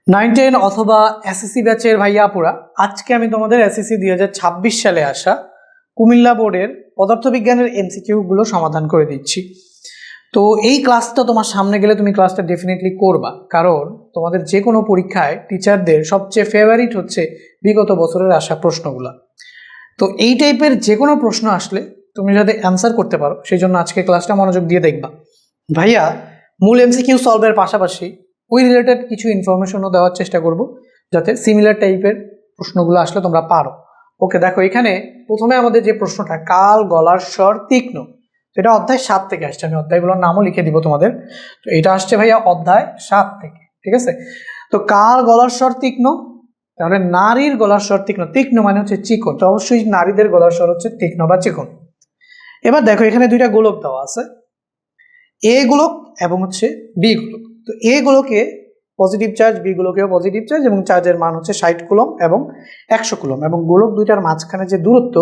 9, 10 অথবা এসএসসি ব্যাচের ভাইয়াপুরা, আজকে আমি তোমাদের এসএসসি 2026 সালে আসা কুমিল্লা বোর্ডের পদার্থবিজ্ঞানের এমসিকিউ গুলো সমাধান করে দিচ্ছি। তো এই ক্লাসটা তোমার সামনে গেলে তুমি ক্লাসটা ডেফিনেটলি করবা, কারণ তোমাদের যে কোনো পরীক্ষায় টিচারদের সবচেয়ে ফেভারিট হচ্ছে বিগত বছরের আসা প্রশ্নগুলো। তো এই টাইপের যে কোনো প্রশ্ন আসলে তুমি যাতে অ্যান্সার করতে পারো, সেই জন্য আজকে ক্লাসটা মনোযোগ দিয়ে দেখবা। ভাইয়া মূল এমসিকিউ সলভের পাশাপাশি ওই রিলেটেড কিছু ইনফরমেশনও দেওয়ার চেষ্টা করব, যাতে সিমিলার টাইপের প্রশ্নগুলো আসলে তোমরা পারো। ওকে, দেখো এখানে প্রথমে আমাদের যে প্রশ্নটা, কাল গলার স্বর তীক্ষ্ণ, এটা অধ্যায় 7 থেকে আসছে। আমি অধ্যায়গুলোর নামও লিখে দিব তোমাদের। তো এটা আসছে ভাইয়া অধ্যায় 7 থেকে, ঠিক আছে? তো কার গলার স্বর তীক্ষ্ণ, তাহলে নারীর গলার স্বর তীক্ষ্ণ। তীক্ষ্ণ মানে হচ্ছে চিকন, তো অবশ্যই নারীদের গলার স্বর হচ্ছে তীক্ষ্ণ বা চিকন। এবার দেখো এখানে দুইটা গোলক দেওয়া আছে, এ গোলক এবং হচ্ছে বি গোলক। তো এ গোলকে পজিটিভ চার্জ, বি গোলকেও পজিটিভ চার্জ, এবং চার্জের মান হচ্ছে 60 কুলম এবং 100 কুলম, এবং গোলক দুইটার মাঝখানে যে দূরত্ব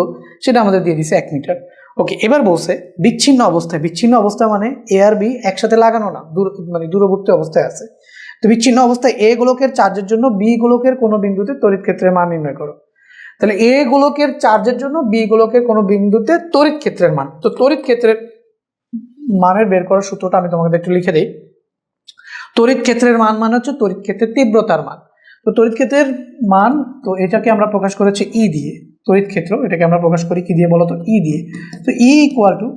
সেটা আমাদের দিয়ে দিছে 1 মিটার। ওকে, এবার বলছে বিচ্ছিন্ন অবস্থায়। বিচ্ছিন্ন অবস্থা মানে এ আর বি একসাথে লাগানো না, মানে দূরবর্তী অবস্থায় আছে। তো বিচ্ছিন্ন অবস্থায় এ গোলকের চার্জের জন্য বি গোলকের কোনো বিন্দুতে তড়িৎ ক্ষেত্রের মান নির্ণয় করো। তাহলে এ গোলকের চার্জের জন্য বি গোলকের কোনো বিন্দুতে তড়িৎ ক্ষেত্রের মান। তো তড়িৎ ক্ষেত্রের মানের বের করার সূত্রটা আমি তোমাকে একটু লিখে দিই। তড়িৎ ক্ষেত্রের মান মানে হচ্ছে তড়িৎ ক্ষেত্রের তীব্রতার মান। তো তড়িৎ ক্ষেত্রের মান, তো এটাকে আমরা প্রকাশ করেছি ই দিয়ে। তড়িৎ ক্ষেত্র এটাকে আমরা প্রকাশ করি কি দিয়ে বলতো? ই দিয়ে। তো ই ইকুয়াল টু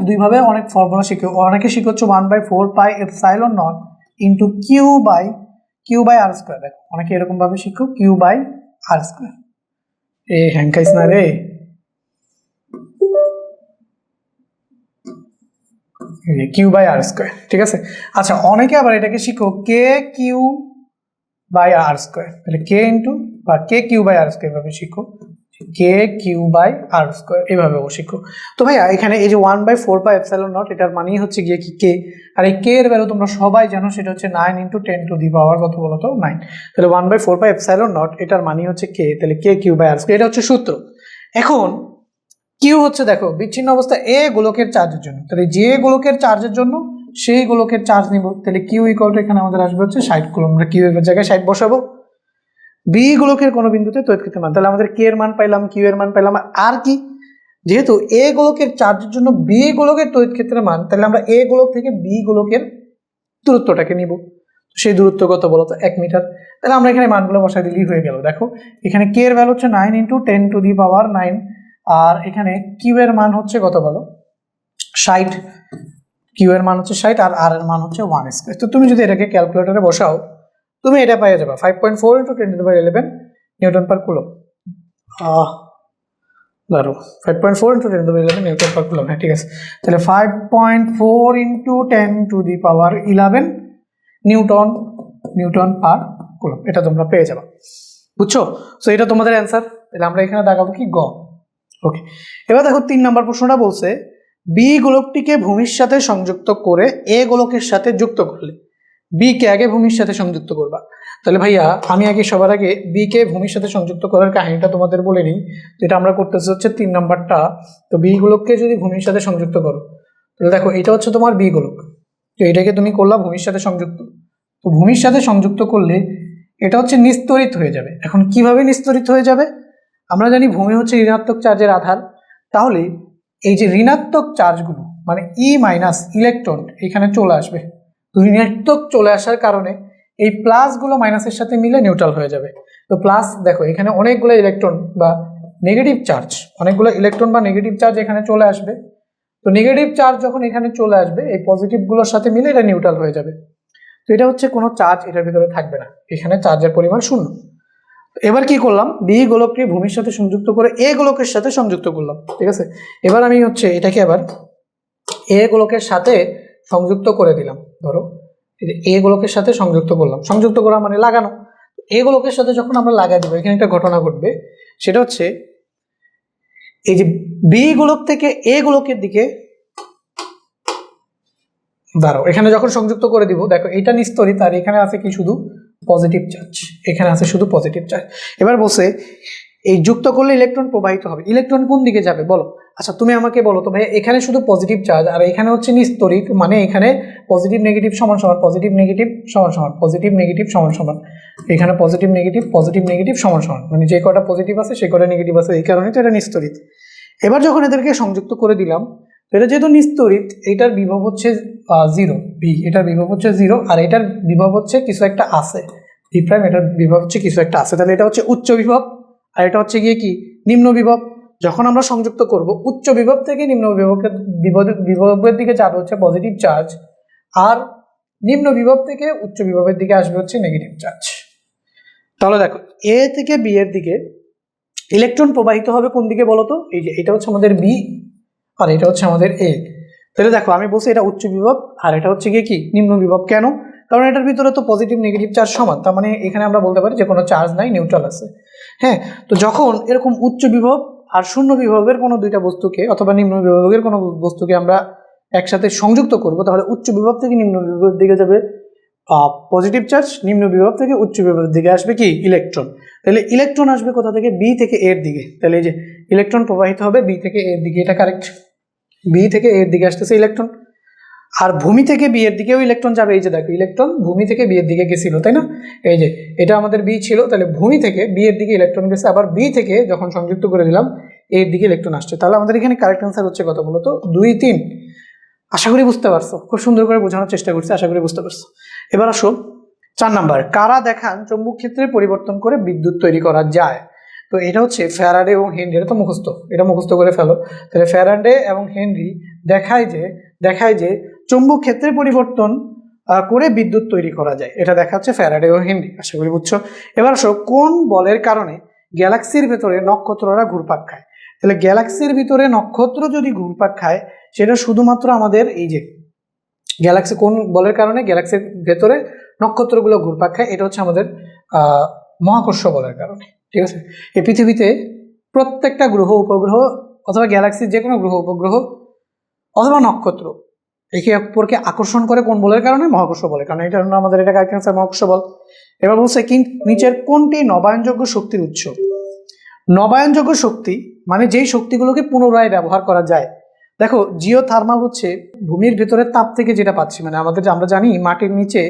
দুইভাবে অনেক ফর্মুলা শিখো, অনেকে শিখছো 1/4 pi epsilon not into q by r square. দেখো অনেকে এরকম ভাবে শিখো কিউ বাই আর স্কোয়ার। এ হ্যাংকাইস না রে, কিউ বাই আর স্কোয়ার, ঠিক আছে? আচ্ছা, অনেকে আবার এটাকে শিখো কে কিউ বাই আর স্কোয়ার। তাহলে কে ইন্টু বা কে কিউ বাই আর স্কোয়ার এভাবে শিখো, কে কিউ বাই আর স্কোয়ার এভাবেও শিখো। তো ভাইয়া এখানে এই যে 1/4 পাই এপসাইলন নট, এটার মানেই হচ্ছে গিয়ে কি কে, আর এই কে এর ভ্যালু তোমরা সবাই জানো, সেটা হচ্ছে 9 × 10⁻⁴ কত বলতো? 9। তাহলে 1/4 পাই এপসাইলন নট এটার মানেই হচ্ছে কে, তাহলে কে কিউ বাই আর স্কোয়ার, এটা হচ্ছে সূত্র। এখন কিউ হচ্ছে, দেখো বিচ্ছিন্ন অবস্থা এ গোলকের চার্জের জন্য, তাহলে যে গোলকের চার্জের জন্য সেই গোলকের চার্জ নিব। তাহলে কিউ ইকুয়াল টু এখানে আমাদের আসবে হচ্ছে 60 কুলম। আমরা কিউ এর জায়গায় 60 বসাবো। বি গোলকের কোনো বিন্দুতে তড়িৎ ক্ষেত্রের মান, তাহলে আমাদের কে এর মান পাইলাম, কিউ এর মান পাইলাম, আর কি, যেহেতু এ গোলকের চার্জের জন্য বি গোলকের তড়িৎ ক্ষেত্রের মান, তাহলে আমরা এ গোলক থেকে বি গোলকের দূরত্বটাকে নিব। সেই দূরত্ব কত বলতো? 1 মিটার। তাহলে আমরা এখানে মানগুলো বসাই দিলেই হয়ে গেল। দেখো এখানে কে এর ভ্যালু হচ্ছে 9 × 10⁻⁹, আর এখানে কিউ এর মান হচ্ছে কত বলো? 60। কিউ এর মান হচ্ছে 60 আর আর এর মান হচ্ছে 1²। তো তুমি যদি এটাকে ক্যালকুলেটরে বসাও, তুমি এটা পেয়ে যাবে 5.4 × 10⁻11 নিউটন পার কুলম। ধরো 5.4 × 10⁻11 নিউটন পার কুলম। হ্যাঁ, ঠিক আছে। তাহলে 5.4 × 10⁻11 নিউটন পার কুলম, এটা তোমরা পেয়ে যাবে। বুঝছো? সো এটা তোমাদের অ্যান্সার। তাহলে আমরা এখানে দেখাবো কি গ। ওকে, এবার দেখো 3 নম্বর প্রশ্নটা বলছে বি গোলকটিকে ভূমির সাথে সংযুক্ত করে এ গোলকের সাথে যুক্ত করলে। বি কে আগে ভূমির সাথে সংযুক্ত করবা। তাহলে ভাইয়া আমি সবার আগে বি কে ভূমির সাথে সংযুক্ত করার কাহিনীটা তোমাদের বলে নিই। যেটা আমরা করতেছি হচ্ছে 3 নম্বরটা। তো বি গোলককে যদি ভূমির সাথে সংযুক্ত করো, তাহলে দেখো এটা হচ্ছে তোমার বি গোলক। তো এটাকে তুমি করলা ভূমির সাথে সংযুক্ত। তো ভূমির সাথে সংযুক্ত করলে এটা হচ্ছে নিস্তড়িত হয়ে যাবে। এখন কিভাবে নিস্তড়িত হয়ে যাবে? আমরা জানি ভূমি হচ্ছে ঋণাত্মক চার্জের আধার। তাহলে এই যে ঋণাত্মক চার্জগুলো মানে ই মাইনাস ইলেকট্রন এখানে চলে আসবে। তো ঋণাত্মক চলে আসার কারণে এই প্লাসগুলো মাইনাসের সাথে মিলে নিউট্রাল হয়ে যাবে। তো প্লাস, দেখো এখানে অনেকগুলো ইলেকট্রন বা নেগেটিভ চার্জ, অনেকগুলো ইলেকট্রন বা নেগেটিভ চার্জ এখানে চলে আসবে। তো নেগেটিভ চার্জ যখন এখানে চলে আসবে, এই পজিটিভগুলোর সাথে মিলে এটা নিউট্রাল হয়ে যাবে। তো এটা হচ্ছে কোনো চার্জ এটার ভিতরে থাকবে না, এখানে চার্জের পরিমাণ 0। এবার কি করলাম? বি গোলককে ভূমির সাথে সংযুক্ত করে এ গোলকের সাথে সংযুক্ত করলাম, ঠিক আছে? এবার আমি হচ্ছে এটাকে আবার এ গোলকের সাথে সংযুক্ত করে দিলাম। ধরো এ গোলকের সাথে সংযুক্ত করলাম, সংযুক্ত করা মানে লাগানো। এ গোলকের সাথে যখন আমরা লাগাই দেবো, এখানে একটা ঘটনা ঘটবে। সেটা হচ্ছে এই যে বি গোলক থেকে এ গোলকের দিকে দাঁড়াও, এখানে যখন সংযুক্ত করে দিব, দেখো এটা নিস্তড়িত আর এখানে আছে কি শুধু পজিটিভ চার্জ, এখানে আছে শুধু পজিটিভ চার্জ। এবার বলছে এই যুক্ত করলে ইলেকট্রন প্রবাহিত হবে। ইলেকট্রন কোন দিকে যাবে বলো? আচ্ছা তুমি আমাকে বলো তো ভাই, এখানে শুধু পজিটিভ চার্জ আর এখানে হচ্ছে নিস্তড়িত, মানে এখানে পজিটিভ নেগেটিভ সমান সমান, পজিটিভ নেগেটিভ সমান সমান, পজিটিভ নেগেটিভ সমান সমান, এখানে পজিটিভ নেগেটিভ সমান সমান, মানে যে কটা পজিটিভ আছে সে কটা নেগেটিভ আছে, এই কারণে তো এটা নিস্তড়িত। এবার যখন এদেরকে সংযুক্ত করে দিলাম, তো এটা যেহেতু নিস্তড়িত, এটার বিভব হচ্ছে 0 ভি, এটার বিভব হচ্ছে 0 আর এটার বিভব হচ্ছে কিছু একটা আছে ভি প্রাইম, এটার বিভব হচ্ছে কিছু একটা আছে, তাহলে এটা হচ্ছে উচ্চ বিভব আর এটা হচ্ছে গিয়ে কি নিম্ন বিভব। যখন আমরা সংযুক্ত করব, উচ্চ বিভব থেকে নিম্ন বিভবের দিকে যাবে হচ্ছে পজিটিভ চার্জ, আর নিম্ন বিভব থেকে উচ্চ বিভবের দিকে আসবে হচ্ছে নেগেটিভ চার্জ। তাহলে দেখো এ থেকে বি এর দিকে ইলেকট্রন প্রবাহিত হবে কোন দিকে বলো তো? এই যে এটা হচ্ছে আমাদের বি আর এটা হচ্ছে আমাদের এ। তাহলে দেখো আমি বলছি এটা উচ্চ বিভব আর এটা হচ্ছে গিয়ে কি নিম্ন বিভব। কেন? কারণ এটার ভিতরে তো পজিটিভ নেগেটিভ চার্জ সমান, তার মানে এখানে আমরা বলতে পারি যে কোনো চার্জ নাই, নিউট্রাল আছে। হ্যাঁ, তো যখন এরকম উচ্চ বিভব আর শূন্য বিভবের কোনো দুইটা বস্তুকে অথবা নিম্ন বিভবের কোনো বস্তুকে আমরা একসাথে সংযুক্ত করব, তাহলে উচ্চ বিভব থেকে নিম্ন বিভবের দিকে যাবে পজিটিভ চার্জ, নিম্ন বিভব থেকে উচ্চ বিভবের দিকে আসবে কি ইলেকট্রন। তাহলে ইলেকট্রন আসবে কোথা থেকে? বি থেকে এর দিকে। তাহলে এই যে ইলেকট্রন প্রবাহিত হবে বি থেকে এর দিকে, এটা কারেক্ট। বি থেকে এর দিকে আসতেছে ইলেকট্রন, আর ভূমি থেকে বি এর দিকেও ইলেকট্রন যাবে। এই যে দেখো ইলেকট্রন ভূমি থেকে বি এর দিকে গেছিল, তাই না? এই যে এটা আমাদের বি ছিল, তাহলে ভূমি থেকে বি এর দিকে ইলেকট্রন গেছে, আবার বি থেকে যখন সংযুক্ত করে দিলাম এর দিকে ইলেকট্রন আসছে। তাহলে আমাদের এখানে কারেক্ট অ্যান্সার হচ্ছে কত বলো তো? 2, 3। আশা করি বুঝতে পারছো, খুব সুন্দর করে বোঝানোর চেষ্টা করছি, আশা করি বুঝতে পারছো। এবার আসো 4 নাম্বার, কারা দেখান চৌম্বক ক্ষেত্রে পরিবর্তন করে বিদ্যুৎ তৈরি করা যায়। তো এটা হচ্ছে ফ্যারাডে এবং হেনরি, এটা তো মুখস্থ, এটা মুখস্থ করে ফেলো। তাহলে ফ্যারাডে এবং হেনরি দেখায় যে চৌম্বক ক্ষেত্রে পরিবর্তন করে বিদ্যুৎ তৈরি করা যায়, এটা দেখাচ্ছে ফ্যারাডে এবং হেনরি। আশা করি বুঝছো। এবার আসো কোন বলের কারণে গ্যালাক্সির ভেতরে নক্ষত্ররা ঘুরপাক খায়। তাহলে গ্যালাক্সির ভিতরে নক্ষত্র যদি ঘুরপাক খায়, সেটা শুধুমাত্র আমাদের এই যে গ্যালাক্সি, কোন বলের কারণে গ্যালাক্সির ভেতরে নক্ষত্রগুলো ঘুরপাক খায়, এটা হচ্ছে আমাদের মহাকর্ষ বলের কারণে। ঠিক আছে, এই পৃথিবীতে প্রত্যেকটা গ্রহ উপগ্রহ অথবা গ্যালাক্সির যে কোনো গ্রহ উপগ্রহ অথবা নক্ষত্র একে অপরকে আকর্ষণ করে কোন বলের কারণে? মহাকর্ষ বলের কারণে। এটা আমাদের এটা কারেক্ট অ্যান্সার, মহাকর্ষ বল। এবার বলছে কি নিচের কোনটি নবায়নযোগ্য শক্তির উৎস। নবায়নযোগ্য শক্তি মানে যেই শক্তিগুলোকে পুনরায় ব্যবহার করা যায়। দেখো জিওথার্মাল হচ্ছে ভূমির ভেতরের তাপ থেকে যেটা পাচ্ছি, মানে আমাদের আমরা জানি মাটির নিচে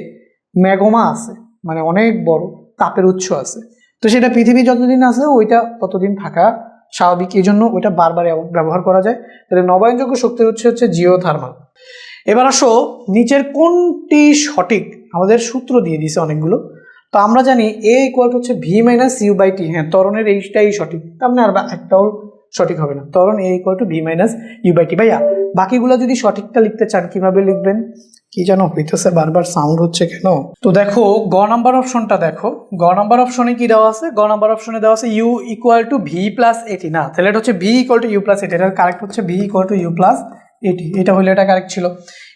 ম্যাগমা আছে, মানে অনেক বড় তাপের উৎস আছে, তো সেটা পৃথিবী যতদিন আছে ওইটা ততদিন থাকা স্বাভাবিক, এই জন্য ওইটা বারবার ব্যবহার করা যায়। তাহলে নবায়নযোগ্য শক্তির উৎস হচ্ছে জিওথার্মাল। এবার আসো নিচের কোনটি সঠিক, আমাদের সূত্র দিয়ে দিয়েছে অনেকগুলো, তো আমরা জানি এ ইকুয়াল টু হচ্ছে ভি মাইনাস ইউ বাই টি। হ্যাঁ, ত্বরণের এইটাই সঠিক, তার মানে আর একটাও সঠিক হবে না। ত্বরণ a equal to v minus u by t. ভাইয়া বাকিগুলো যদি সঠিকটা লিখতে চান কিভাবে লিখবেন? কি যেন হইতেছে, বারবার সাউন্ড হচ্ছে কেন? তো দেখো গ নাম্বার অপশনটা দেখো, গ নাম্বার অপশনে কি দেওয়া আছে? গ নাম্বার অপশনে দেওয়া আছে u equal to v plus at. না, তাহলে এটা হচ্ছে v equal to u plus at, এটার কারেক্ট হচ্ছে v equal to u plus at, এটা হলে এটা কারেক্ট ছিল।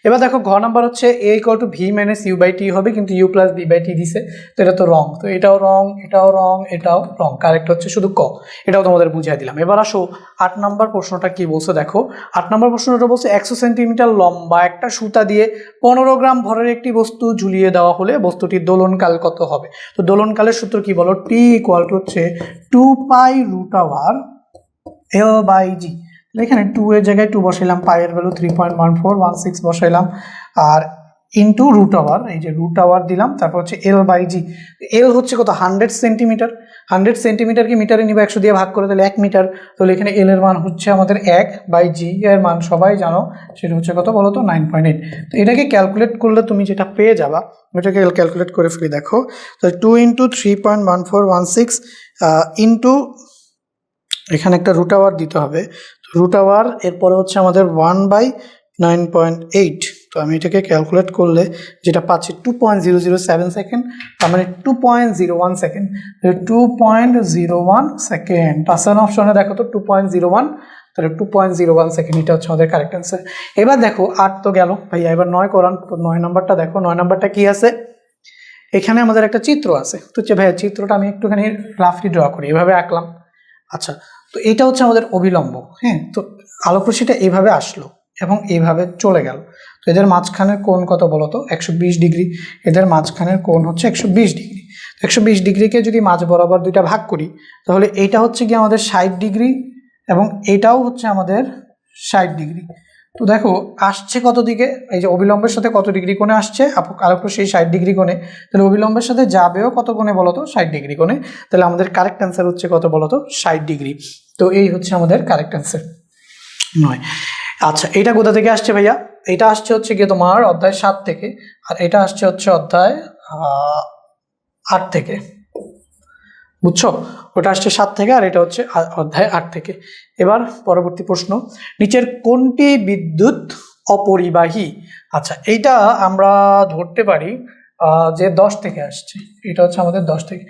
এবার দেখো ঘ নাম্বার হচ্ছে a equal to v minus u by t হবে, কিন্তু u plus b by t দিছে, তো এটা তো রং, তো এটাও রং, এটাও রং, এটাও রং। কারেক্ট হচ্ছে শুধু ক, এটাও তোমাদের বুঝিয়ে দিলাম। এবার আসো 8 নাম্বার প্রশ্নটা কি বলছে দেখো। 8 নাম্বার প্রশ্নটা বলছে 100 সেন্টিমিটার লম্বা একটা সুতা দিয়ে 15 গ্রাম ভরের একটি বস্তু ঝুলিয়ে দেওয়া হলে বস্তুটির দোলনকাল কত হবে। তো দোলনকালের সূত্র কি বলো? টি ইকুয়াল টু হচ্ছে 2 পাই রুট ওভার এল বাই জি। এখানে 2 এর জায়গায় 2 বসাইলাম, পাইয়ের ভ্যালু 3.1416 বসাইলাম, আর ইন্টু রুট ওভার, এই যে রুট ওভার দিলাম, তারপর হচ্ছে এল বাই জি। এল হচ্ছে কত? 100 সেন্টিমিটার। 100 সেন্টিমিটারকে মিটারে নিবে 100 দিয়ে ভাগ করে, তাহলে 1 মিটার। তাহলে এখানে এল এর মান হচ্ছে আমাদের 1 বাই জি এর মান সবাই জানো, সেটা হচ্ছে কত বলো তো? 9.8। তো এটাকে ক্যালকুলেট করলে তুমি যেটা পেয়ে যাবা, এটাকে ক্যালকুলেট করে ফেলি দেখো। তো 2 ইন্টু 3.1416 ইন্টু এখানে একটা রুট আওয়ার দিতে হবে, রুট আওয়ার এরপরে হচ্ছে আমাদের 1/9.8। তো আমি এটাকে ক্যালকুলেট করলে যেটা পাচ্ছি 2.007 সেকেন্ড, তার মানে 2.01 সেকেন্ড, 2.01 সেকেন্ড। পার্সন অপশনে দেখো তো 2.01, তাহলে 2.01 সেকেন্ড, এটা হচ্ছে আমাদের কারেক্ট অ্যান্সার। এবার দেখো 8 তো গেল ভাইয়া, এবার 9 করান। তো 9 নাম্বারটা দেখো, 9 নাম্বারটা কি আছে? এখানে আমাদের একটা চিত্র আছে, তো ভাইয়া চিত্রটা আমি একটুখানি রাফলি ড্র করি, এভাবে আঁকলাম। আচ্ছা, তো এটা হচ্ছে আমাদের অভিলম্ব। হ্যাঁ, তো আলোকরশ্মিটা এইভাবে আসলো এবং এইভাবে চলে গেল, তো এদের মাঝখানের কোণ কত বলো তো? 120 ডিগ্রি। এদের মাঝখানের কোণ হচ্ছে 120 ডিগ্রি। 120 ডিগ্রিকে যদি মাঝ বরাবর দুইটা ভাগ করি, তাহলে এইটা হচ্ছে কি আমাদের 60 ডিগ্রি, এবং এটাও হচ্ছে আমাদের 60 ডিগ্রি। তো দেখো আসছে কত দিকে, এই যে অবিলম্বের সাথে কত ডিগ্রি কোণে আসছে, আলোক সেই 60 ডিগ্রি কোণে, তাহলে অবিলম্বের সাথে যাবেও কত কোণে বলতো, 60 ডিগ্রি কোণে। তাহলে আমাদের কারেক্ট অ্যান্সার হচ্ছে কত বলতো, 60 ডিগ্রি। তো এই হচ্ছে আমাদের কারেক্ট অ্যান্সার 9। আচ্ছা, এটা কোথা থেকে আসছে ভাইয়া? এটা আসছে হচ্ছে গিয়ে তোমার অধ্যায় 7 থেকে, আর এটা আসছে হচ্ছে অধ্যায় 8 থেকে, বুঝছো? ওটা আসছে 7 থেকে আর এটা হচ্ছে অধ্যায় 8 থেকে। এবার পরবর্তী প্রশ্ন, নিচের কোনটি বিদ্যুৎ অপরিবাহী? আচ্ছা, এইটা আমরা ধরতে পারি যে 10 থেকে আসছে, এটা হচ্ছে আমাদের 10 থেকে।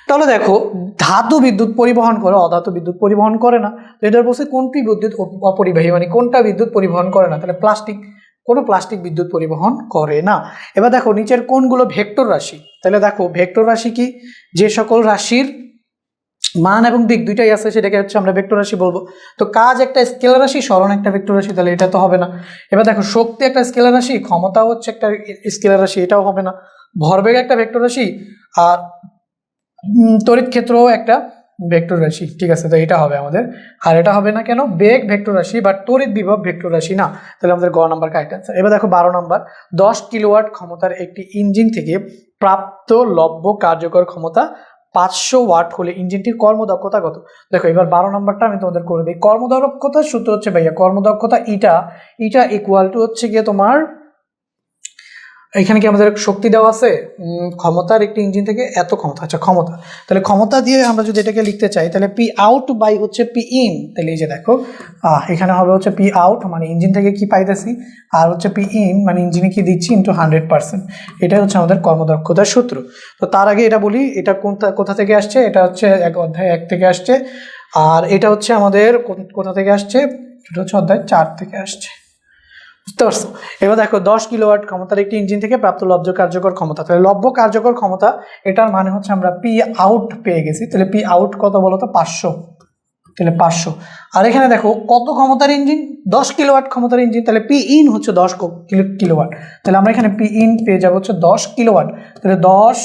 তাহলে দেখো, ধাতু বিদ্যুৎ পরিবহন করে, অধাতু বিদ্যুৎ পরিবহন করে না। তো এটা বলছে কোনটি বিদ্যুৎ অপরিবাহী, মানে কোনটা বিদ্যুৎ পরিবহন করে না, তাহলে প্লাস্টিক, কোনো প্লাস্টিক বিদ্যুৎ পরিবহন করে না। এবার দেখো নিচের কোনগুলো ভেক্টর রাশি, তাহলে দেখো ভেক্টর রাশি কি, যে সকল রাশির মান এবং দিক দুইটাই আছে সেটাকে হচ্ছে আমরা ভেক্টর রাশি বলবো। তো কাজ একটা স্কেলার রাশি, সরণ একটা ভেক্টর রাশি, তাহলে এটা তো হবে না। এবার দেখো শক্তি একটা স্কেলার রাশি, ক্ষমতা হচ্ছে একটা স্কেলার রাশি, এটাও হবে না। ভরবেগ একটা ভেক্টর রাশি, আর তড়িৎ ক্ষেত্রও একটা ভেক্টর রাশি, ঠিক আছে? তো এটা হবে আমাদের, আর এটা হবে না কেন, বেগ ভেক্টর রাশি বা তড়িৎ বিভব ভেক্টর রাশি না। তাহলে আমাদের গ নাম্বার কারেক্ট অ্যান্সার। এবার দেখো 12 নাম্বার, 10 কিলোওয়াট ক্ষমতার একটি ইঞ্জিন থেকে প্রাপ্ত লব্য কার্যকর ক্ষমতা 500 ওয়াট হলে ইঞ্জিনটির কর্মদক্ষতা কত? দেখো এবার 12 নাম্বারটা আমি তোমাদের করে দিই। কর্মদক্ষতার সূত্র হচ্ছে ভাইয়া, কর্মদক্ষতা ইটা ইকুয়াল টু হচ্ছে গিয়ে তোমার, এখানে কি আমাদের শক্তি দেওয়া আছে, ক্ষমতার একটি ইঞ্জিন থেকে এত ক্ষমতা, আচ্ছা ক্ষমতা, তাহলে ক্ষমতা দিয়ে আমরা যদি এটাকে লিখতে চাই তাহলে পি আউট বাই হচ্ছে পি ইন, তাহলে এই যে দেখো এখানে হবে হচ্ছে পি আউট মানে ইঞ্জিন থেকে কি পাইতেছি, আর হচ্ছে পি ইন মানে ইঞ্জিনে কি দিচ্ছি ইন্টু 100%, এটাই হচ্ছে আমাদের কর্মদক্ষতার সূত্র। তো তার আগে এটা বলি, এটা কোথা থেকে আসছে, এটা হচ্ছে অধ্যায় 1 থেকে আসছে, আর এটা হচ্ছে আমাদের কোথা থেকে আসছে, এটা হচ্ছে অধ্যায় 4 থেকে আসছে, বুঝতে পারছো? এবার দেখো 10 কিলোওয়াট ক্ষমতার একটি ইঞ্জিন থেকে প্রাপ্ত লব্ধ কার্যকর ক্ষমতা, তাহলে লব্ধ কার্যকর ক্ষমতা এটার মানে হচ্ছে আমরা পি আউট পেয়ে গেছি, তাহলে পি আউট কত বলতো, 500, তাহলে 500। আর এখানে দেখো কত ক্ষমতার ইঞ্জিন, 10 কিলোওয়াট ক্ষমতার ইঞ্জিন, তাহলে পি ইন হচ্ছে 10 কিলোওয়াট, তাহলে আমরা এখানে পি ইন পেয়ে যাবো হচ্ছে 10 কিলোওয়াট, তাহলে 10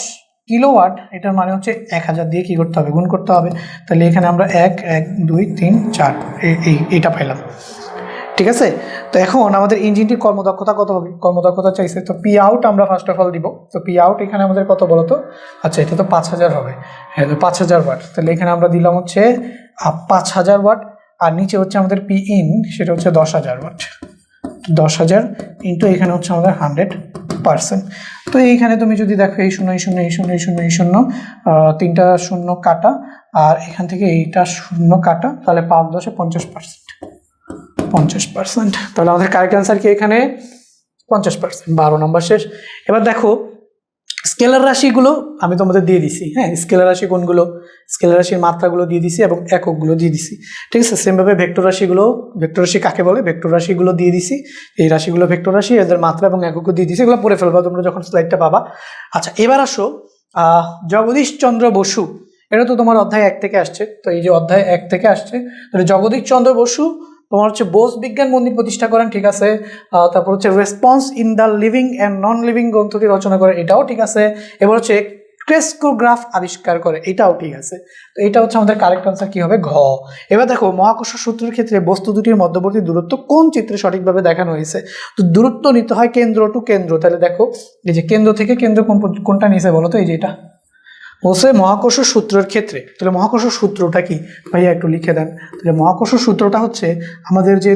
কিলোওয়াট এটার মানে হচ্ছে 1000 দিয়ে কি করতে হবে, গুণ করতে হবে, তাহলে এখানে আমরা 1 1 2 3 4 এইটা পাইলাম, ঠিক আছে? তো এখন আমাদের ইঞ্জিনটির কর্মদক্ষতা কত হবে, কর্মদক্ষতা চাইছে, তো পি আউট আমরা ফার্স্ট অফ অল দিব, তো পি আউট এখানে আমাদের কত বলতো, আচ্ছা এটা তো 5000 হবে, হ্যাঁ তো 5000 ওয়াট, তাহলে এখানে আমরা দিলাম হচ্ছে 5000 ওয়াট, আর নিচে হচ্ছে আমাদের পি ইন সেটা হচ্ছে 10000 ওয়াট, 10000 ইন্টু এখানে হচ্ছে আমাদের 100%। তো এইখানে তুমি যদি দেখো এই শূন্য এই শূন্য এই শূন্য এই শূন্য এই শূন্য, তিনটা শূন্য কাটা, আর এখান থেকে এইটা শূন্য কাটা, তাহলে 5 10 50%, 50%, তাহলে আমাদের কারেক্ট অ্যান্সার কি এখানে 50%। 12 নম্বর শেষ। এবার দেখো স্কেলার রাশিগুলো আমি তোমাদের দিয়ে দিছি, হ্যাঁ স্কেলার রাশি কোনগুলো, স্কেলার রাশির মাত্রাগুলো দিয়ে দিছি এবং এককগুলো দিয়ে দিছি, ঠিক আছে? সেমভাবে ভেক্টর রাশিগুলো, ভেক্টর রাশি কাকে বলে, ভেক্টর রাশিগুলো দিয়ে দিছি, এই রাশিগুলো ভেক্টর রাশি, এদের মাত্রা এবং এককও দিয়ে দিছি, এগুলো পড়ে ফেলবা তোমরা যখন স্লাইডটা পাবা। আচ্ছা এবার আসো জগদীশ চন্দ্র বসু, এটা তো তোমার অধ্যায় 1 থেকে আসছে, তো এই যে অধ্যায় 1 থেকে আসছে, তাহলে জগদীশ চন্দ্র বসু তোমার হচ্ছে বোস বিজ্ঞান মন্দির প্রতিষ্ঠা করেন, ঠিক আছে? তারপর হচ্ছে response in the living and non living গ্রন্থটি রচনা করে, এটাও ঠিক আছে। এবার হচ্ছে ক্রেস্কোগ্রাফ আবিষ্কার করে, এটাও ঠিক আছে। তো এটা হচ্ছে আমাদের কারেক্ট আনসার কি হবে, ঘ। এবার দেখো মহাকর্ষ সূত্রের ক্ষেত্রে বস্তু দুটির মধ্যবর্তী দূরত্ব কোন চিত্রে সঠিকভাবে দেখানো হয়েছে, তো দূরত্ব নিতে হয় কেন্দ্র টু কেন্দ্র, তাহলে দেখো এই যে কেন্দ্র থেকে কেন্দ্র কোনটা নিয়েছে বলো তো, এই যে এটা বলছে মহাকর্ষ সূত্রের ক্ষেত্রে, তাহলে মহাকর্ষ সূত্রটা কি ভাইয়া একটু লিখে দেন। তাহলে মহাকর্ষ সূত্রটা হচ্ছে আমাদের যে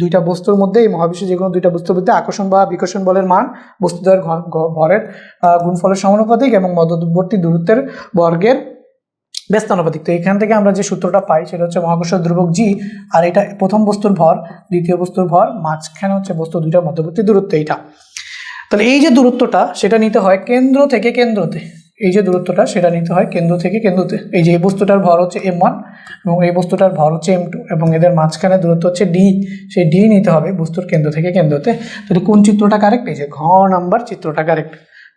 দুইটা বস্তুর মধ্যে, এই মহাবিশ্বে যে কোনো দুইটা বস্তুর মধ্যে আকর্ষণ বা বিকর্ষণ বলের মান বস্তুদ্বয়ের ভরের গুণফলের সমানুপাতিক এবং মধ্যবর্তী দূরত্বের বর্গের ব্যস্তানুপাতিক। তো এখান থেকে আমরা যে সূত্রটা পাই সেটা হচ্ছে মহাকর্ষ ধ্রুবক জি, আর এটা প্রথম বস্তুর ভর, দ্বিতীয় বস্তুর ভর, মাঝখানে হচ্ছে বস্তু দুইটা মধ্যবর্তী দূরত্ব এইটা। তাহলে এই যে দূরত্বটা সেটা নিতে হয় কেন্দ্র থেকে কেন্দ্রতে, এই যে দূরত্বটা সেটা নিতে হয় কেন্দ্র থেকে কেন্দ্রতে। এই যে এই বস্তুটার ভর হচ্ছে m1 এবং এই বস্তুটার ভর হচ্ছে m2 এবং এদের মাঝখানে দূরত্ব হচ্ছে d, সেই d নিতে হবে বস্তুর কেন্দ্র থেকে কেন্দ্রতে। তাহলে কোন চিত্রটা কারেক্ট, এই যে ঘ নাম্বার চিত্রটা কারেক্ট,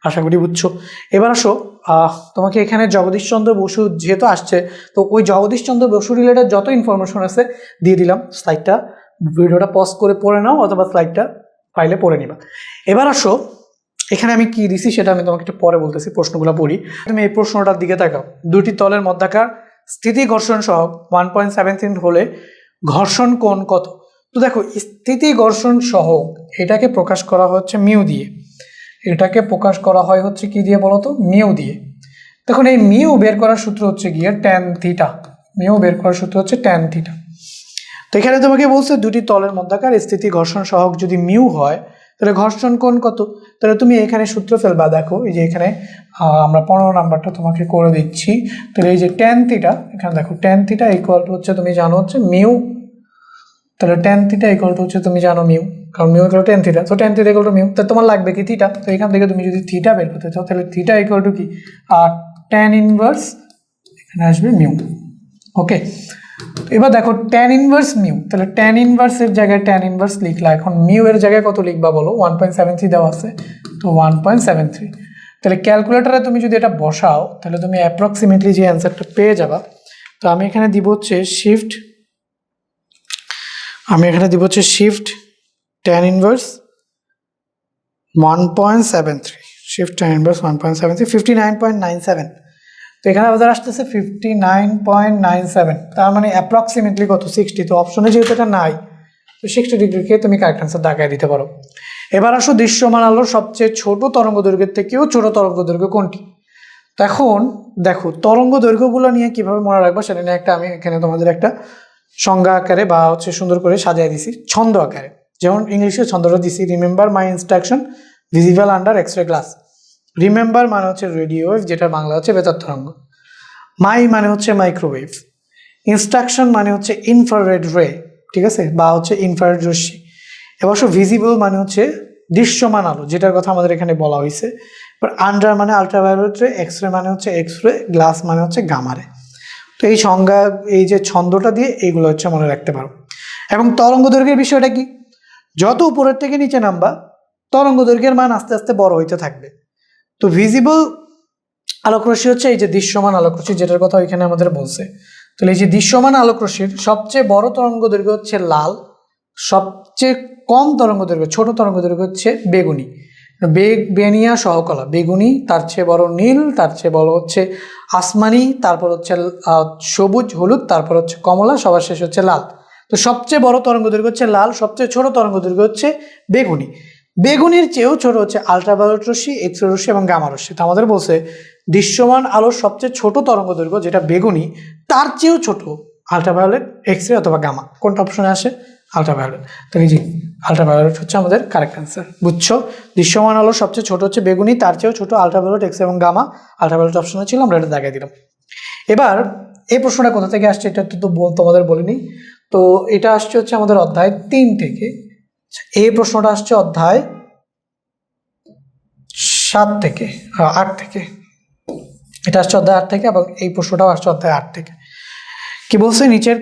আশা করি বুঝছো। এবার আসো তোমাকে এখানে জগদীশচন্দ্র বসু যেহেতু আসছে, তো ওই জগদীশচন্দ্র বসু রিলেটেড যত ইনফরমেশন আছে দিয়ে দিলাম, স্লাইডটা ভিডিওটা পজ করে পড়ে নাও অথবা স্লাইডটা পাইলে পড়ে নিবা। এবার আসো এখানে আমি কি দিছি সেটা আমি তোমাকে একটু পরে বলতেছি, প্রশ্নগুলো পড়ি। তুমি এই প্রশ্নটার দিকে তাকাও, দুটি তলের মধ্যাকার স্থিতি ঘর্ষণ সহ 1.73 হলে ঘর্ষণ কোণ কত। তো দেখো স্থিতি ঘর্ষণ সহগ এটাকে প্রকাশ করা হচ্ছে মিউ দিয়ে, এটাকে প্রকাশ করা হয় হচ্ছে কি দিয়ে বলো তো, মিউ দিয়ে। দেখুন এই মিউ বের করার সূত্র হচ্ছে গিয়ে ট্যান থিটা, মিউ বের করার সূত্র হচ্ছে ট্যান থিটা। তো এখানে তোমাকে বলছে দুটি তলের মধ্যকার স্থিতি ঘর্ষণ সহগ যদি মিউ হয় তাহলে ঘর্ষণ কোণ কত। তাহলে তুমি এখানে সূত্র ফেলবা, দেখো এই যে এখানে আমরা 15 নাম্বারটা তোমাকে করে দিচ্ছি। তাহলে এই যে ট্যান থিটা, এখানে দেখো ট্যান থিটা ইকুয়াল টু হচ্ছে তুমি জানো হচ্ছে মিউ, তাহলে ট্যান থিটা ইকুয়াল টু হচ্ছে তুমি জানো মিউ, কারণ mu equal to tan theta, তো tan theta equal to mu. তো তোমার লাগবে কি থিটা, তো এখান থেকে তুমি যদি থিটা বের করতে চাও তাহলে থিটা ইকুয়াল টু কি ট্যান ইনভার্স, এখানে আসবে মিউ। ওকে, এবার দেখো ট্যান ইনভার্স মিউ, তাহলে ট্যান ইনভার্সের জায়গায় ট্যান ইনভার্স লিখলা, এখন মিউ এর জায়গায় কত লিখবা বলো, 1.73 দেওয়া আছে, তো 1.73। তাহলে ক্যালকুলেটারে তুমি যদি এটা বসাও তাহলে তুমি অ্যাপ্রক্সিমেটলি যে অ্যান্সারটা পেয়ে যাবা। তো আমি এখানে দিব হচ্ছে shift, tan inverse 1.73, shift tan inverse 1.73, 59.97। তো এখানে আমাদের আসতেছে 59.97, তার মানে অ্যাপ্রক্সিমেটলি কত, 60। তো অপশনে যেহেতু এটা নাই, তো 60 ডিগ্রিকে তুমি কারেক্ট আনসার দাগায় দিতে পারো। এবার আসো দৃশ্যমান আলোর সবচেয়ে ছোট তরঙ্গ দৈর্ঘ্যের থেকেও ছোট তরঙ্গ দৈর্ঘ্য কোনটি। তো এখন দেখো তরঙ্গ দৈর্ঘ্যগুলো নিয়ে কিভাবে মনে রাখবা সেটা নিয়ে একটা আমি এখানে তোমাদের একটা সংজ্ঞা আকারে বা হচ্ছে সুন্দর করে সাজিয়ে দিছি ছন্দ আকারে, যেমন ইংলিশে ছন্দটা দিছি, remember my instruction visible under x-ray glass. Remember মানে হচ্ছে রেডিও ওয়েভ, যেটা বাংলা হচ্ছে বেতার তরঙ্গ। মাই মানে হচ্ছে মাইক্রোওয়েভ। ইনস্ট্রাকশন মানে হচ্ছে ইনফ্রারেড রে, ঠিক আছে, বা হচ্ছে ইনফ্রারেড রশ্মি। অবশ্য ভিজিবল মানে হচ্ছে দৃশ্যমান আলো, যেটার কথা আমাদের এখানে বলা হয়েছে। এবার আন্ডার মানে আলট্রাভায়োলেট রে, এক্সরে মানে হচ্ছে এক্সরে, গ্লাস মানে হচ্ছে গামারে। তো এই সংজ্ঞা, এই যে ছন্দটা দিয়ে এইগুলো হচ্ছে মনে রাখতে পারো। এবং তরঙ্গ দৈর্ঘ্যের বিষয়টা কি, যত উপরের থেকে নিচে নামবা তরঙ্গ দৈর্ঘ্যের মান আস্তে আস্তে বড় হইতে থাকবে। তো ভিজিবল আলোকরশ্মি হচ্ছে এই যে দৃশ্যমান আলোকরশ্মি, যেটার কথা এখানে আমাদের বলছে। তাহলে এই যে দৃশ্যমান আলোকরশ্মির সবচেয়ে বড় তরঙ্গ দৈর্ঘ্য হচ্ছে লাল, সবচেয়ে কম তরঙ্গ দৈর্ঘ্য ছোট তরঙ্গ দৈর্ঘ্য হচ্ছে বেগুনি, বেনিয়া সহকলা, বেগুনি, তার চেয়ে বড় নীল, তার চেয়ে বড় হচ্ছে আসমানি, তারপর হচ্ছে সবুজ হলুদ, তারপর হচ্ছে কমলা, সবার শেষ হচ্ছে লাল। তো সবচেয়ে বড় তরঙ্গ দৈর্ঘ্য হচ্ছে লাল, সবচেয়ে ছোট তরঙ্গ দৈর্ঘ্য হচ্ছে বেগুনি। বেগুনির চেয়েও ছোট হচ্ছে আলট্রাভায়োলেট রশ্মি, এক্সরে রশ্মি এবং গামা রশ্মি। তো আমাদের বলছে দৃশ্যমান আলোর সবচেয়ে ছোট তরঙ্গ দৈর্ঘ্য যেটা বেগুনি, তার চেয়েও ছোট আলট্রাভায়োলেট, এক্সরে অথবা গামা। কোনটা অপশনে আসে, আলট্রাভায়োলেট। তাহলে জি আলট্রাভায়োলেট হচ্ছে আমাদের কারেক্ট অ্যান্সার। বুঝছো, দৃশ্যমান আলোর সবচেয়ে ছোট হচ্ছে বেগুনি, তার চেয়েও ছোট আলট্রাভায়োলেট, এক্সরে এবং গামা। আলট্রাভায়োলেট অপশনে ছিল, আমরা এটা দেখাই দিলাম। এবার এই প্রশ্নটা কোথা থেকে আসছে এটা তো তোমাদের বলিনি। তো এটা আসছে হচ্ছে আমাদের অধ্যায় 3 থেকে। এই প্রশ্নটা আসছে অধ্যায় 7 থেকে 8 থেকে, এটা আসছে অধ্যায় 8 থেকে, এবং এই প্রশ্নটাও আসছে অধ্যায় 8 থেকে। কি বলছে নিচের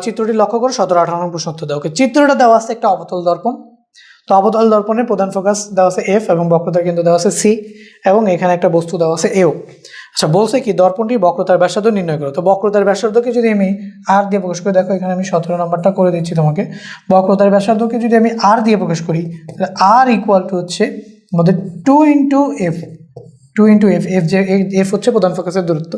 চিত্রটি লক্ষ্য করে 17-18 প্রশ্ন উত্তর দাও। ওকে, চিত্রটা দেওয়া আছে একটা অবতল দর্পণ। তো অবতল দর্পণের প্রধান ফোকাস দেওয়া আছে এফ এবং বক্রতার কেন্দ্র দেওয়া আছে সি, এবং এখানে একটা বস্তু দেওয়া আছে এও। আচ্ছা, বলছে কি দর্পণটির বক্রতার ব্যাসার্ধ নির্ণয় করো। তো বক্রতার ব্যাসার্ধকে যদি আমি আর দিয়ে প্রকাশ করি, দেখো এখানে আমি 17 নম্বরটা করে দিচ্ছি তোমাকে। বক্রতার ব্যাসার্ধকে যদি আমি আর দিয়ে প্রকাশ করি তাহলে আর ইকুয়াল টু হচ্ছে আমাদের 2 ইন্টু এফ, এফ যে এফ হচ্ছে প্রধান ফোকাসের দূরত্ব।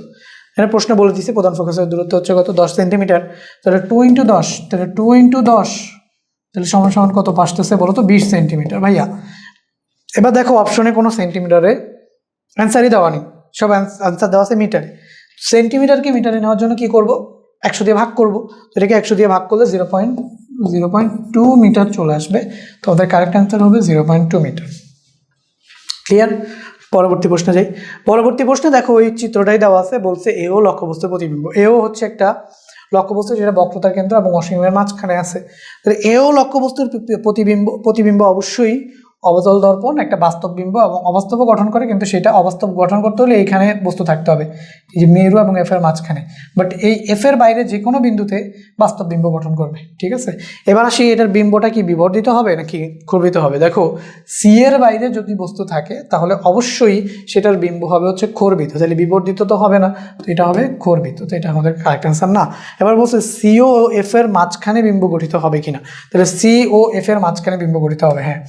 এখানে প্রশ্ন বলে দিচ্ছে প্রধান ফোকাসের দূরত্ব হচ্ছে কত, 10 সেন্টিমিটার। তাহলে 2 ইন্টু 10, তাহলে 2 ইন্টু 10 তাহলে সমান সমান কত আসতেছে বলো তো, 20 সেন্টিমিটার ভাইয়া। এবার দেখো অপশনে কোনো সেন্টিমিটারে অ্যান্সারই দেওয়া নেই, সব অ্যান্সার দেওয়া আছে মিটারে। সেন্টিমিটারকে মিটারে নেওয়ার জন্য কি করব, 100 দিয়ে ভাগ করব। তো এটাকে 100 দিয়ে ভাগ করলে 0.2 মিটার চলে আসবে। তো আমাদের কারেক্ট অ্যান্সার হবে 0.2 মিটার। ক্লিয়ার? পরবর্তী প্রশ্নে যাই। পরবর্তী প্রশ্নে দেখো ওই চিত্রটাই দেওয়া আছে, বলছে এও লক্ষ্যবস্তুর প্রতিবিম্ব। এও হচ্ছে একটা লক্ষ্যবস্তু যেটা বক্রতার কেন্দ্র এবং অসীমের মাঝখানে আছে। তাহলে এও লক্ষ্যবস্তুর প্রতিবিম্ব অবশ্যই অবতল দর্পণ একটা বাস্তব বিম্ব এবং অবাস্তব গঠন করে, কিন্তু সেটা অবাস্তব গঠন করতে হলে এইখানে বস্তু থাকতে হবে, এই যে মেরু এবং এফ এর মাঝখানে। বাট এই এফ এর বাইরে যে কোনো বিন্দুতে বাস্তব বিম্ব গঠন করবে, ঠিক আছে। এবার আসি এটার বিম্বটা কি বিবর্ধিত হবে নাকি খর্বিত হবে। দেখো সি এর বাইরে যদি বস্তু থাকে তাহলে অবশ্যই সেটার বিম্ব হবে হচ্ছে খর্বিত, তাহলে বিবর্ধিত তো হবে না, তো এটা হবে খর্বিত। তো এটা আমাদের কারেক্ট অ্যান্সার না। এবার বলছে সি ও এফ এর মাঝখানে বিম্ব গঠিত হবে কিনা, তাহলে সি ও এফ এর মাঝখানে বিম্ব গঠিত হবে। হ্যাঁ,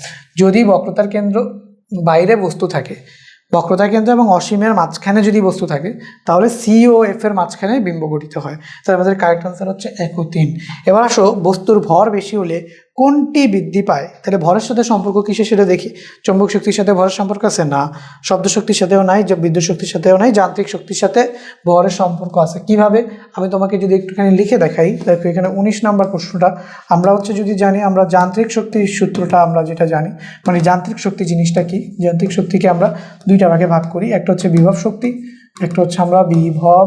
যদি বক্রতার কেন্দ্র বাইরে বস্তু থাকে বক্রতা কেন্দ্র এবং অসীমের মাঝখানে যদি বস্তু থাকে তাহলে সি ও এফ এর মাঝখানে বিম্ব গঠিত হয়। তাহলে আমাদের কারেক্ট আনসার হচ্ছে 1 ও 3। এবার আসো বস্তুর ভর বেশি হলে কোনটি বৃদ্ধি পায়? তাহলে ভরের সাথে সম্পর্ক কিসের সেটা দেখি। চৌম্বক শক্তির সাথে ভরের সম্পর্ক আছে না, শব্দ শক্তির সাথেও নাই, বিদ্যুৎ শক্তির সাথেও নাই, যান্ত্রিক শক্তির সাথে ভরের সম্পর্ক আছে। কিভাবে? আমি তোমাকে যদি একটুখানি লিখে দেখাই, দেখো এখানে 19 নম্বর প্রশ্নটা। আমরা হচ্ছে যদি জানি, আমরা যান্ত্রিক শক্তির সূত্রটা আমরা যেটা জানি, মানে যান্ত্রিক শক্তি জিনিসটা কি, যান্ত্রিক শক্তিকে আমরা দুইটা ভাগে ভাগ করি, একটা হচ্ছে বিভব শক্তি, একটা হচ্ছে আমরা বিভব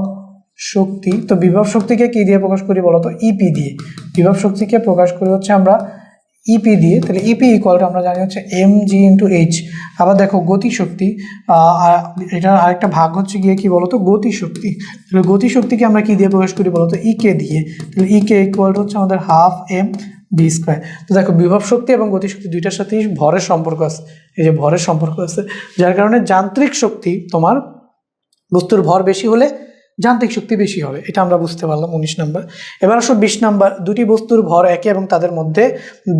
শক্তি। তো বিভব শক্তিকে কি দিয়ে প্রকাশ করি বলতো? ইপি দিয়ে। বিভব শক্তিকে প্রকাশ করি হচ্ছে আমরা ইপি দিয়ে। তাহলে ইপি ইকুয়াল আমরা জানি হচ্ছে এম জি ইন্টু এইচ। আবার দেখো গতিশক্তি, এটার আরেকটা ভাগ হচ্ছে গিয়ে কি বলতো? গতিশক্তি। তাহলে গতিশক্তিকে আমরা কি দিয়ে প্রকাশ করি বলতো? ইকে দিয়ে। তাহলে ইকে ইকুয়াল হচ্ছে আমাদের হাফ এম বি স্কোয়ার। তো দেখো বিভব শক্তি এবং গতিশক্তি দুইটার সাথেই ভরের সম্পর্ক আছে, এই যে ভরের সম্পর্ক আছে, যার কারণে যান্ত্রিক শক্তি তোমার বস্তুর ভর বেশি হলে যান্ত্রিক শক্তি বেশি হবে, এটা আমরা বুঝতে পারলাম 19 নম্বর। এবার আসো 20 নম্বর। দুটি বস্তুর ভর একই এবং তাদের মধ্যে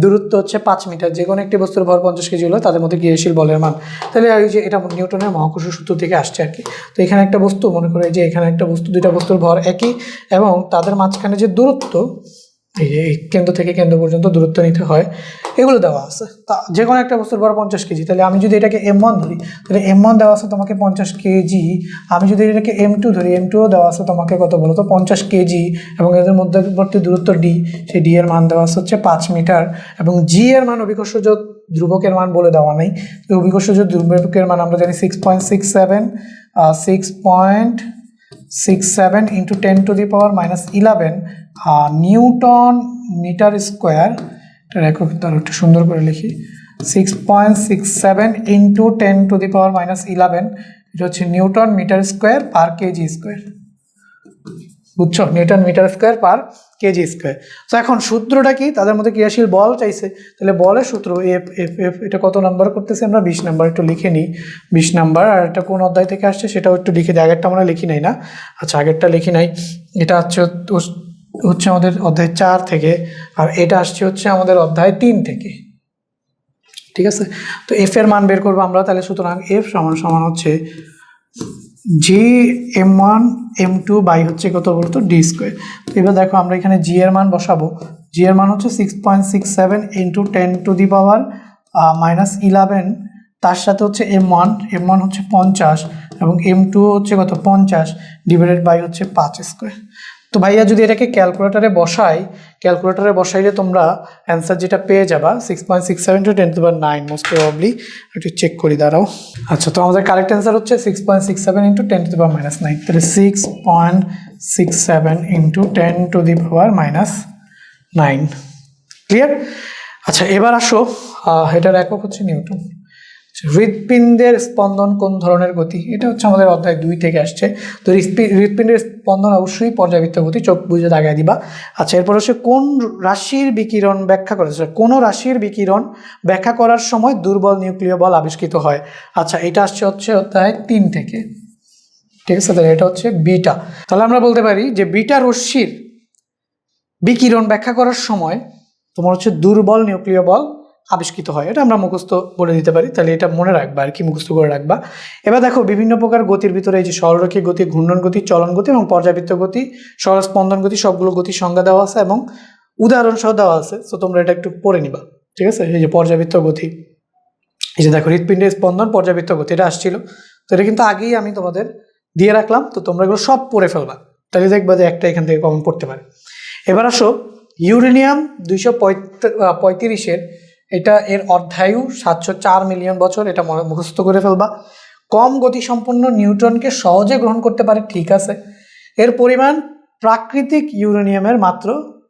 দূরত্ব হচ্ছে 5 মিটার। যে কোনো একটি বস্তুর ভর 50 কেজি হলে তাদের মধ্যে ক্রিয়াশীল বলের মান, তাহলে এই যে এটা নিউটনের মহাকর্ষ সূত্র থেকে আসছে আর কি। তো এখানে একটা বস্তু, মনে করে যে এখানে একটা বস্তু, দুইটা বস্তুর ভর একই এবং তাদের মাঝখানে যে দূরত্ব, এই কেন্দ্র থেকে কেন্দ্র পর্যন্ত দূরত্ব নিতে হয়, এগুলো দেওয়া আছে। তা যে কোনো একটা বস্তুর ভর 50 কেজি, তাহলে আমি যদি এটাকে M1 ধরি, তাহলে M1 দেওয়া আছে তোমাকে 50 কেজি। আমি যদি এটাকে M2 ধরি, M2ও দেওয়া আছে তোমাকে কত বলো তো? 50 কেজি। এবং এদের মধ্যবর্তী দূরত্ব D, সেই D এর মান দেওয়া আছে হচ্ছে 5 মিটার। এবং G এর মান, অভিকর্ষজ ধ্রুবকের মান বলে দেওয়া নাই। তো অভিকর্ষজ ধ্রুবকের মান আমরা জানি 6.67 ইন্টু 10⁻11 নিউটন মিটার স্কোয়ার। এটা রেখো, তার একটু সুন্দর করে লিখি। 6.67 ইন্টু 10⁻11, এটা হচ্ছে newton metre square per kg square. বুঝছো? Newton metre square per kg square. তো এখন সূত্রটা কি? তাদের মধ্যে ক্রিয়াশীল বল চাইছে, তাহলে বলের সূত্র এফ এফ এফ। এটা কত নাম্বার করতেছে আমরা? 20 নাম্বার। একটু লিখে নিই 20 নাম্বার। আর এটা কোন অধ্যায় থেকে আসছে সেটাও একটু লিখে দিই। আগেরটা আমরা লিখি নাই না? আচ্ছা, আগেরটা লিখি নাই। এটা হচ্ছে আমাদের অধ্যায় 4 থেকে, আর এটা আসছে হচ্ছে আমাদের অধ্যায় 3 থেকে। ঠিক আছে? তো এফ এর মান বের করবো আমরা। তাহলে সুতরাং এফ সমান সমান হচ্ছে জি M1 M2 বাই হচ্ছে কত বলতো? D square. তো এবার দেখো আমরা এখানে জি এর মান বসাবো। জি এর মান হচ্ছে 6.67 ইন্টু 10⁻11, তার সাথে হচ্ছে M1 হচ্ছে 50 এবং M2 হচ্ছে কত? 50 ডিভাইডেড বাই হচ্ছে 5 স্কোয়ার। তো ভাইয়া যদি এটাকে ক্যালকুলেটারে বসাইলে তোমরা অ্যান্সার যেটা পেয়ে যাবা 6.67 × 10⁹ মোস্ট প্রবাবলি। একটু চেক করি, দাঁড়াও। আচ্ছা, তো আমাদের কারেক্ট অ্যান্সার হচ্ছে 6.67 × 10⁻⁹। তাহলে 6.67 × 10⁻⁹। ক্লিয়ার? আচ্ছা, এবার আসো, এটার একক হচ্ছে নিউটন। হৃৎপিণ্ডের স্পন্দন কোন ধরনের গতি? এটা হচ্ছে আমাদের অধ্যায় 2 থেকে আসছে। তো হৃৎপিণ্ডের স্পন্দন অবশ্যই পর্যাবৃত্ত গতি, চোখ বুঝে দাগায় দিবা। আচ্ছা, এরপর হচ্ছে কোন রাশির বিকিরণ ব্যাখ্যা করেছে? কোন রাশির বিকিরণ ব্যাখ্যা করার সময় দুর্বল নিউক্লিয় বল আবিষ্কৃত হয়? আচ্ছা, এটা আসছে হচ্ছে অধ্যায় 3 থেকে। ঠিক আছে? তাহলে এটা হচ্ছে বিটা। তাহলে আমরা বলতে পারি যে বিটা রশ্মির বিকিরণ ব্যাখ্যা করার সময় তোমার হচ্ছে দুর্বল নিউক্লিয় বল আবিষ্কৃত হয়। এটা আমরা মুখস্থ বলে দিতে পারি। তাহলে এটা মনে রাখবা আর কি, মুখস্থ করে রাখবা। এবার দেখো বিভিন্ন প্রকার গতির ভিতরে এই যে সরলরৈখিক গতি, ঘূর্ণন গতি, চলন গতি এবং পর্যাবৃত্ত গতি, সরল স্পন্দন গতি, সবগুলো গতির সংজ্ঞা দেওয়া আছে এবং উদাহরণ সহ দেওয়া আছে। তো তোমরা এটা একটু পড়ে নিবা। ঠিক আছে? এই যে পর্যাবৃত্ত গতি, এই যে দেখো হৃৎপিণ্ডের স্পন্দন, পর্যাবৃত্ত গতি, এটা আসছিল। তো এটা কিন্তু আগেই আমি তোমাদের দিয়ে রাখলাম। তো তোমরা এগুলো সব পড়ে ফেলবা, তাহলে দেখবা যে একটা এখান থেকে কমন পড়তে পারে। এবার আসো ইউরেনিয়াম 235 এটা এর অর্ধায়ু 704 মিলিয়ন বছর। এটা মুখস্থ করে ফেলবা। কম গতিসম্পন্ন নিউট্রনকে সহজে গ্রহণ করতে পারে। ঠিক আছে? এর পরিমাণ প্রাকৃতিক ইউরেনিয়ামের মাত্র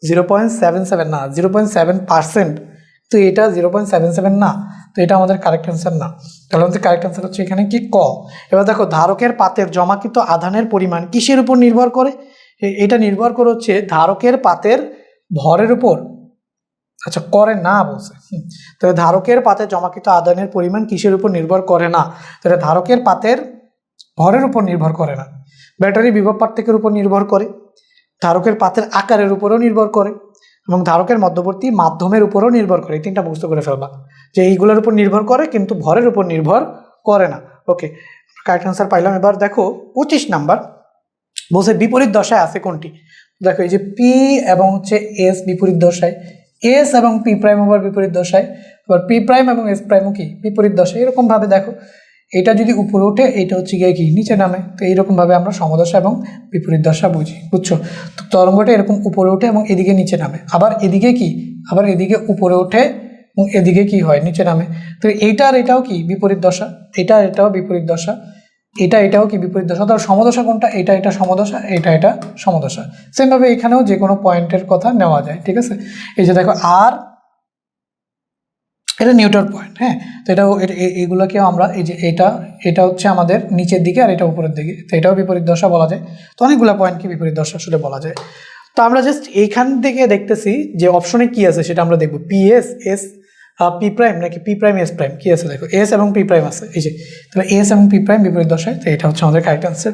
0.77 না, 0.7%। তো এটা 0.77 না, তো এটা আমাদের কারেক্ট অ্যান্সার না। তাহলে আমাদের কারেক্ট অ্যান্সার হচ্ছে এখানে কি? ক। এবার দেখো ধারকের পাতের জমাকৃত আধানের পরিমাণ কিসের উপর নির্ভর করে? এটা নির্ভর করে হচ্ছে ধারকের পাতের ভরের উপর। আচ্ছা, করে না বলছে। তাহলে ধারকের পাতে জমাকৃত আধানের পরিমাণ কিসের উপর নির্ভর করে না? তাহলে ধারকের পাতের ভরের উপর নির্ভর করে না। ব্যাটারি বিভব পার্থক্যের উপর নির্ভর করে, ধারকের পাতের আকারের উপরও নির্ভর করে এবং ধারকের মধ্যবর্তী মাধ্যমের উপরও নির্ভর করে। এই তিনটা মুখস্থ করে ফেলবা যে এইগুলোর উপর নির্ভর করে কিন্তু ভরের উপর নির্ভর করে না। ওকে, কারেক্ট অ্যান্সার পাইলাম। এবার দেখো 25 নাম্বার বলছে বিপরীত দশায় আছে কোনটি। দেখো এই যে পি এবং হচ্ছে এস বিপরীত দশায়, এস এবং পি প্রাইম আবার বিপরীত দশায়, আবার পি প্রাইম এবং এস প্রাইমও কি বিপরীত দশায়। এরকম ভাবে দেখো এটা যদি উপরে ওঠে এটা হচ্ছে গিয়ে কি নিচে নামে। তো এইরকম ভাবে আমরা সমদশা এবং বিপরীত দশা বুঝি, বুঝছো। তো তরঙ্গটা এরকম উপরে ওঠে এবং এদিকে নিচে নামে, আবার এদিকে কি, আবার এদিকে উপরে ওঠে এবং এদিকে কি হয় নিচে নামে। তো এইটা আর এটাও কি বিপরীত দশা, এটা আর এটাও বিপরীত দশা, এটা এটাও কি বিপরীত দশা। তার সমদশা কোনটা, এটা এটা সমদশা, এটা এটা সমদশা। সেমভাবে এখানেও যে কোনো পয়েন্টের কথা নেওয়া যায়, ঠিক আছে। এই যে দেখো আর এটা নিউট্রাল পয়েন্ট, হ্যাঁ। তো এটাও এগুলোকেও আমরা এই যে এটা হচ্ছে আমাদের নিচের দিকে আর এটা উপরের দিকে, তো এটাও বিপরীত দশা বলা যায়। তো অনেকগুলো পয়েন্টকে বিপরীত দশা আসলে বলা যায়। তো আমরা জাস্ট এইখান থেকে দেখতেছি যে অপশনে কি আছে সেটা আমরা দেখবো, P S S P prime নাকি পি প্রাইম এস প্রাইম, কি আছে দেখো এস এবং পি প্রাইম আছে, এই যে তাহলে এস এবং পি প্রাইম বিপরীত দশায়। তো এটা হচ্ছে আমাদের কারেক্ট অ্যান্সার।